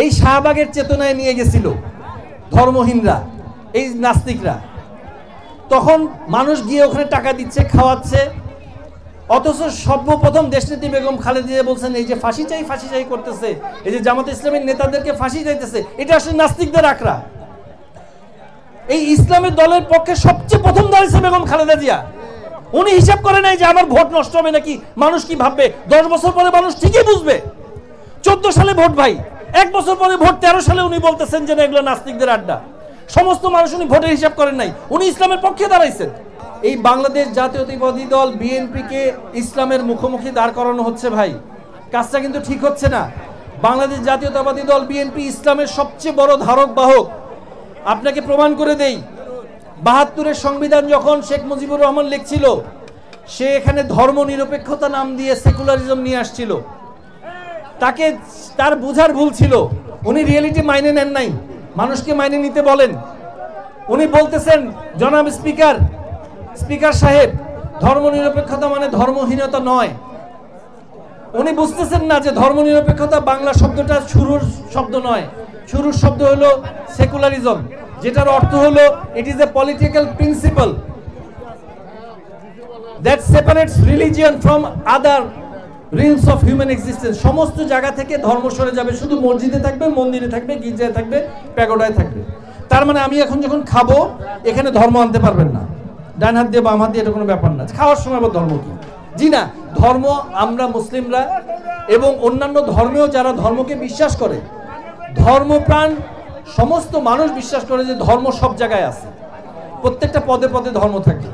এই শাহবাগের চেতনায় নিয়ে গেছিল ধর্মহীনরা, এই নাস্তিকরা। তখন মানুষ গিয়ে ওখানে টাকা দিচ্ছে, খাওয়াচ্ছে, অথচ সর্বপ্রথম দেশনেত্রী বেগম খালেদা জিয়া বলছেন এই যে ফাঁসি চাই করতেছে, এই যে জামাত ইসলামের নেতাদেরকে ফাঁসি চাইতেছে, এটা আসলে নাস্তিকদের আখড়া। এই ইসলামের দলের পক্ষে সবচেয়ে প্রথম দাঁড়িয়েছে বেগম খালেদা জিয়া। উনি হিসাব করে নাই যে আমার ভোট নষ্ট হবে নাকি, মানুষ কি ভাববে। 10 বছর পরে মানুষ ঠিকই বুঝবে। 14 সালে ভোট ভাই, 1 বছর পরে ভোট, 13 সালে উনি বলতেছেন যে এগুলো নাস্তিকদের আড্ডা। সমস্ত মানুষ উনি ভোটের হিসাব করেন নাই, উনি ইসলামের পক্ষে দাঁড়াইছেন। এই বাংলাদেশ জাতীয়তাবাদী দল বিএনপিকে ইসলামের মুখোমুখি দাঁড় করানো হচ্ছে ভাই, কাজটা কিন্তু ঠিক হচ্ছে না। বাংলাদেশ জাতীয়তাবাদী দল বিএনপি ইসলামের সবচেয়ে বড় ধারক বাহক। আপনাকে প্রমাণ করে দেই, 72-এর সংবিধান যখন শেখ মুজিবুর রহমান লিখছিল, সে এখানে ধর্ম নিরপেক্ষতা নাম দিয়ে সেকুলারিজম নিয়ে আসছিল। তাকে তার বুঝার ভুল ছিল, উনি রিয়েলিটি মাইনে নেন নাই, মানুষকে মাইনে নিতে বলেন। উনি বলতেছেন জনাব স্পিকার সাহেব, ধর্ম নিরপেক্ষতা মানে ধর্মহীনতা নয়। উনি বুঝতেছেন না যে ধর্ম নিরপেক্ষতা বাংলা শব্দটা শুরুর শব্দ নয়, শুরুর শব্দ হলো সেকুলারিজম, যেটার অর্থ হলো it is a political principal that separates religion from other reels of human existence. সমস্ত জায়গা থেকে ধর্ম সরে যাবে, শুধু মসজিদে থাকবে, মন্দিরে থাকবে, গির্জায় থাকবে, প্যাগোডায় থাকবে। তার মানে আমি এখন যখন খাবো এখানে ধর্ম আনতে পারবেন না, ডান হাত দিয়ে বাম হাত দিয়ে, এটা কোনো ব্যাপার না। খাওয়ার সময় আবার ধর্ম কি? জি না, ধর্ম আমরা মুসলিমরা এবং অন্যান্য ধর্মেও যারা ধর্মকে বিশ্বাস করে, ধর্মপ্রাণ সমস্ত মানুষ বিশ্বাস করে যে ধর্ম সব জায়গায় আছে, প্রত্যেকটা পদে পদে ধর্ম থাকে।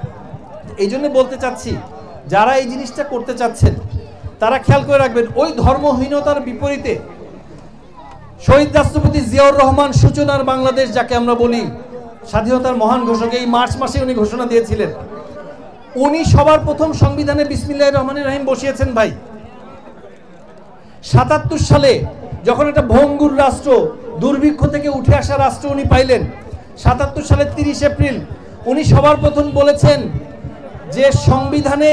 এই জন্য বলতে চাচ্ছি, যারা এই জিনিসটা করতে চাচ্ছেন তারা খেয়াল করে রাখবেন, ওই ধর্মহীনতার বিপরীতে শহীদ রাষ্ট্রপতি জিয়াউর রহমান সূচনার বাংলাদেশ যাকে আমরা বলি, স্বাধীনতার মহান ঘোষক, এই মার্চ মাসে উনি ঘোষণা দিয়েছিলেন। উনি সবার প্রথম সংবিধানে বিসমিল্লাহির রহমানির রহিম বসিয়েছেন ভাই। 77 সালে যখন একটা ভঙ্গুর রাষ্ট্র, দুর্ভিক্ষ থেকে উঠে আসা রাষ্ট্র উনি পাইলেন, 77 সালের 30 এপ্রিল উনি সবার প্রথম বলেছেন যে সংবিধানে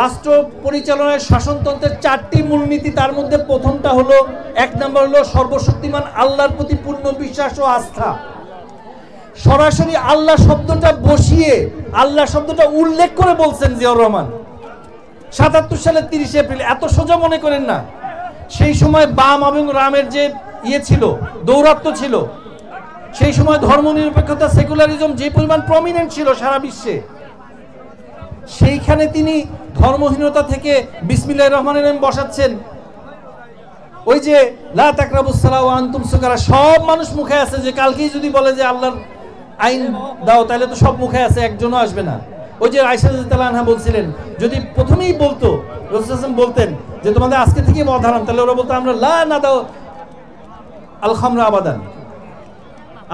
রাষ্ট্র পরিচালনায় শাসনতন্ত্রের 4টি মূলনীতি, তার মধ্যে প্রথমটা হলো, 1 নম্বর হলো সর্বশক্তিমান আল্লাহর প্রতি পূর্ণ বিশ্বাস ও আস্থা। সরাসরি আল্লাহ শব্দটা বসিয়ে আল্লাহ শব্দটা উল্লেখ করে বলছেন জিয়াউর রহমান 77 সালের 30 এপ্রিল। এত সোজা মনে করেন না, সেই সময় বাম এবং রামের যে ছিল, দৌরাত্ম্য ছিল, সেই সময় ধর্মনিরপেক্ষতা সেকুলারিজম যে পরিমাণ প্রমিনেন্ট ছিল সারা বিশ্বে, সেইখানে তিনি ধর্মহীনতা থেকে বিসমিল্লাহির রহমানির রহিম বসাচ্ছেন। ওই যে লা তাকরাবুস সালাহ ওয়া আনতুম সুকারা, সব মানুষ মুখে আছে, যে কালকেই যদি বলে যে আল্লাহর আইন দাও তাহলে তো সব মুখে আছে, একজনও আসবে না। ওই যে আয়েশা রাদিয়াল্লাহু আনহা বলছিলেন, যদি প্রথমেই বলতো, রাসূল সাল্লাল্লাহু আলাইহি ওয়াসাল্লাম বলতেন যে তোমাদের আজকে থেকে মদ হারাম, তাহলে ওরা বলতো আমরা লা না দাও আল খামরা আবাদান,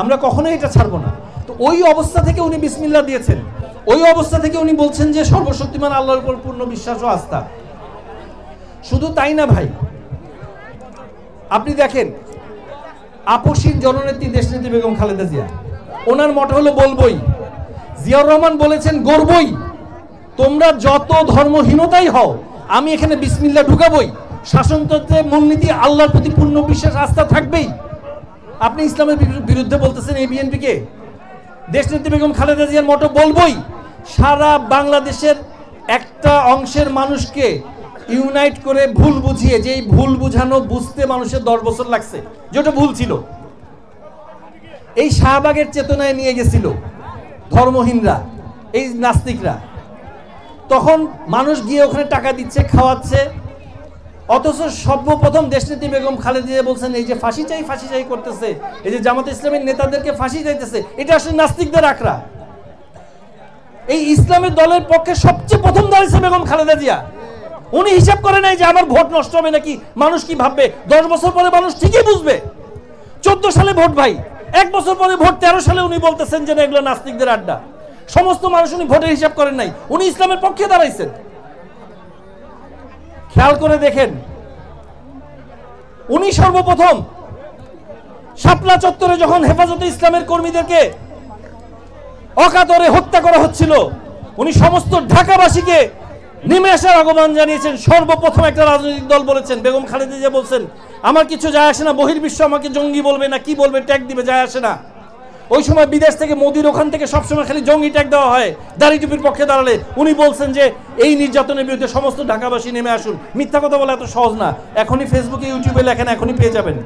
আমরা কখনোই এটা ছাড়বো না। তো ওই অবস্থা থেকে উনি বিসমিল্লাহ দিয়েছেন, ওই অবস্থা থেকে উনি বলছেন যে সর্বশক্তিমান আল্লাহর উপর পূর্ণ বিশ্বাস ও আস্থা। শুধু তাই না ভাই, আপনি দেখেন আপসীর জননেত্রী দেশনেত্রী বেগম খালেদা জিয়া, ওনার মত হলো বলবই। জিয়াউর রহমান বলেছেন গর্বই, তোমরা যত ধর্মহীনতাই হও আমি এখানে বিসমিল্লাহ ঢুকাবই, শাসনতন্ত্রের মূলনীতি আল্লাহর প্রতি পূর্ণ বিশ্বাস আস্থা থাকবেই। আপনি ইসলামের বিরুদ্ধে বলতেছেন এই বিএনপিকে? দেশনেত্রী বেগম খালেদা জিয়ার মতো বলবই। সারা বাংলাদেশের একটা অংশের মানুষকে ইউনাইট করে ভুল বুঝিয়ে, যে এই ভুল বুঝানো বুঝতে মানুষের 10 বছর লাগছে, যেটা ভুল ছিল, এই শাহবাগের চেতনায় নিয়ে গেছিল ধর্মহীনরা, এই নাস্তিকরা। তখন মানুষ গিয়ে ওখানে টাকা দিচ্ছে, খাওয়াচ্ছে, অথচ সর্বপ্রথম দেশনেত্রী বেগম খালেদা জিয়া বলছেন এই যে ফাঁসি চাই করতেছে, এই যে জামাত ইসলামের নেতাদেরকে ফাঁসি চাইতেছে, এটা আসলে নাস্তিকদের আখড়া। এই ইসলামের দলের পক্ষে সবচেয়ে প্রথম দাঁড়িয়েছে বেগম খালেদা জিয়া। উনি হিসাব করে নাই যে আমার ভোট নষ্ট হবে নাকি, মানুষ কি ভাববে। 10 বছর পরে মানুষ ঠিকই বুঝবে। 14 সালে ভোট ভাই, 1 বছর পরে ভোট, 13 সালে উনি বলতেছেন যে এগুলো নাস্তিকদের আড্ডা। সমস্ত মানুষ উনি ভোটের হিসাব করেন নাই, উনি ইসলামের পক্ষে দাঁড়াইছেন। খেয়াল করে দেখেন, উনি সর্বপ্রথম শাপলা চত্বরে যখন হেফাজতে ইসলামের কর্মীদেরকে অকাতরে হত্যা করা হচ্ছিল, উনি সমস্ত ঢাকাবাসীকে নেমে আসার আহ্বান জানিয়েছেন। সর্বপ্রথম একটা রাজনৈতিক দল বলেছেন, বেগম খালেদা জিয়া বলছেন আমার কিছু যায় আসে না, বহির্বিশ্ব আমাকে জঙ্গি বলবে না কি বলবে, ট্যাগ দিবে, যায় আসে না। ওই সময় বিদেশ থেকে মোদির ওখান থেকে সবসময় খালি জঙ্গি ট্যাগ দেওয়া হয় দাড়ি টুপির পক্ষে দাঁড়ালে। উনি বলছেন যে এই নির্যাতনের বিরুদ্ধে সমস্ত ঢাকাবাসী নেমে আসুন। মিথ্যা কথা বলা এত সহজ না, এখনই ফেসবুকে ইউটিউবে লেখেন, এখনই পেয়ে যাবেন।